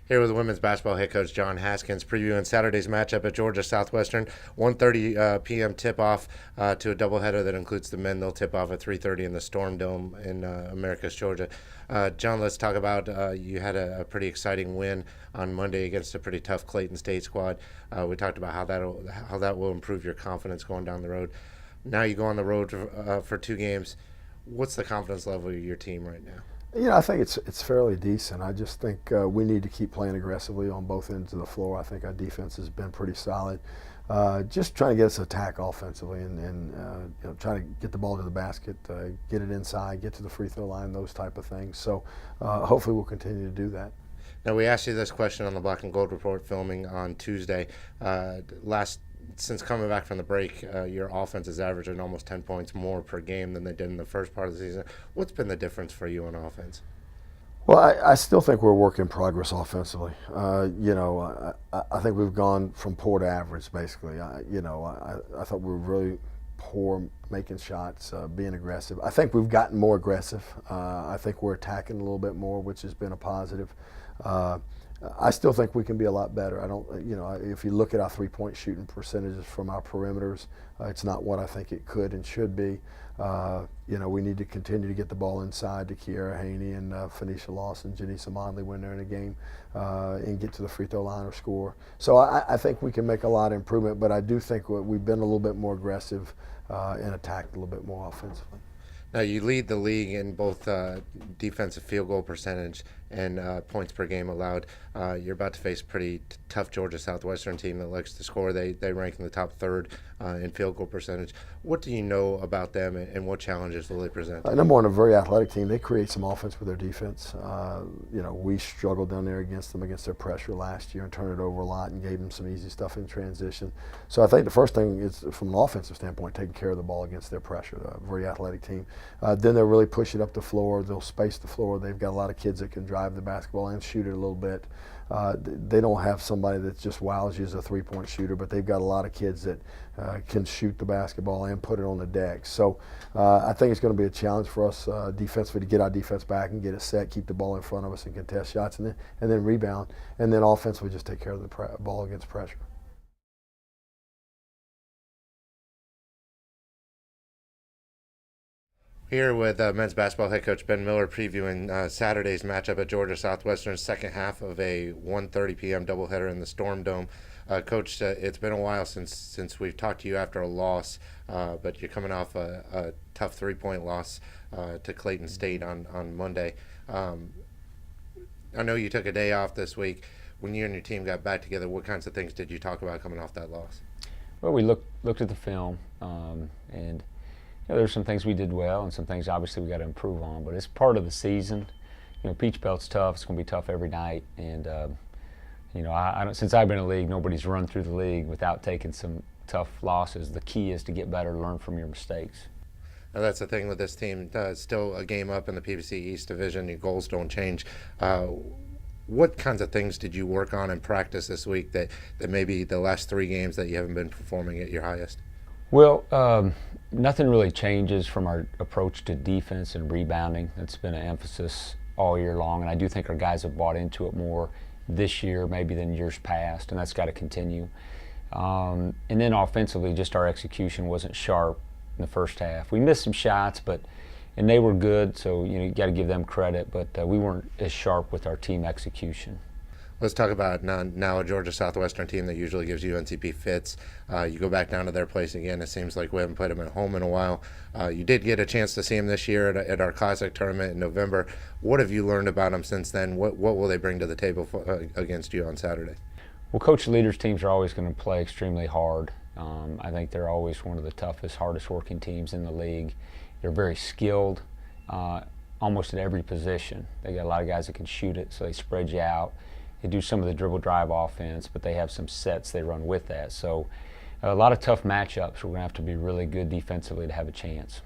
Here with women's basketball head coach John Haskins, previewing Saturday's matchup at Georgia Southwestern. 1:30 p.m. tip-off to a doubleheader that includes the men. They'll tip off at 3:30 in the Storm Dome in Americus, Georgia. John, let's talk about you had a pretty exciting win on Monday against a pretty tough Clayton State squad. We talked about how that will improve your confidence going down the road. Now you go on the road for two games. What's the confidence level of your team right now? I think it's fairly decent. I just think we need to keep playing aggressively on both ends of the floor. I think our defense has been pretty solid. Just trying to get us attack offensively and trying to get the ball to the basket, get it inside, get to the free throw line, those type of things. So hopefully we'll continue to do that. Now, we asked you this question on the Black and Gold Report filming on Tuesday. Since coming back from the break, your offense is averaging almost 10 points more per game than they did in the first part of the season. What's been the difference for you on offense? Well, I still think we're a work in progress offensively. I think we've gone from poor to average, basically. I thought we were really poor making shots, being aggressive. I think we've gotten more aggressive. I think we're attacking a little bit more, which has been a positive. I still think we can be a lot better. If you look at our three-point shooting percentages from our perimeters, it's not what I think it could and should be. We need to continue to get the ball inside to Kiera Haney and Phoenicia Lawson, Janisa Monley when they're in a game, and get to the free throw line or score. So I think we can make a lot of improvement, but I do think we've been a little bit more aggressive and attacked a little bit more offensively. Now, you lead the league in both defensive field goal percentage and points per game allowed. You're about to face a pretty tough Georgia Southwestern team that likes to score. They rank in the top third in field goal percentage. What do you know about them, and what challenges will they present? Number one, a very athletic team. They create some offense with their defense. We struggled down there against their pressure last year and turned it over a lot and gave them some easy stuff in transition. So I think the first thing is, from an offensive standpoint, taking care of the ball against their pressure. A very athletic team. Then they'll really push it up the floor. They'll space the floor. They've got a lot of kids that can drive the basketball and shoot it a little bit. They don't have somebody that just wows you as a three-point shooter, but they've got a lot of kids that can shoot the basketball and put it on the deck. So I think it's going to be a challenge for us defensively to get our defense back and get it set, keep the ball in front of us and contest shots, and then rebound. And then offensively just take care of the ball against pressure. Here with men's basketball head coach Ben Miller previewing Saturday's matchup at Georgia Southwestern, second half of a 1:30 p.m. doubleheader in the Storm Dome. Coach, it's been a while since we've talked to you after a loss, but you're coming off a tough three-point loss to Clayton State on Monday. I know you took a day off this week. When you and your team got back together, what kinds of things did you talk about coming off that loss? Well, we looked at the film, and there's some things we did well and some things obviously we got to improve on, but it's part of the season. Peach Belt's tough. It's going to be tough every night, and I don't, since I've been in the league, nobody's run through the league without taking some tough losses. The key is to get better, learn from your mistakes. Now, that's the thing with this team. Still a game up in the PVC East Division. Your goals don't change. What kinds of things did you work on in practice this week that maybe the last three games that you haven't been performing at your highest? Well, nothing really changes from our approach to defense and rebounding. That's been an emphasis all year long, and I do think our guys have bought into it more this year maybe than years past, and that's got to continue. And then offensively, just our execution wasn't sharp in the first half. We missed some shots, and they were good, so you got to give them credit, but we weren't as sharp with our team execution. Let's talk about now a Georgia Southwestern team that usually gives UNCP fits. You go back down to their place again. It seems like we haven't played them at home in a while. You did get a chance to see them this year at our Classic tournament in November. What have you learned about them since then? What will they bring to the table against you on Saturday? Well, Coach Leader's teams are always going to play extremely hard. I think they're always one of the toughest, hardest working teams in the league. They're very skilled almost at every position. They got a lot of guys that can shoot it, so they spread you out. They do some of the dribble drive offense, but they have some sets they run with that. So a lot of tough matchups. We're going to have to be really good defensively to have a chance.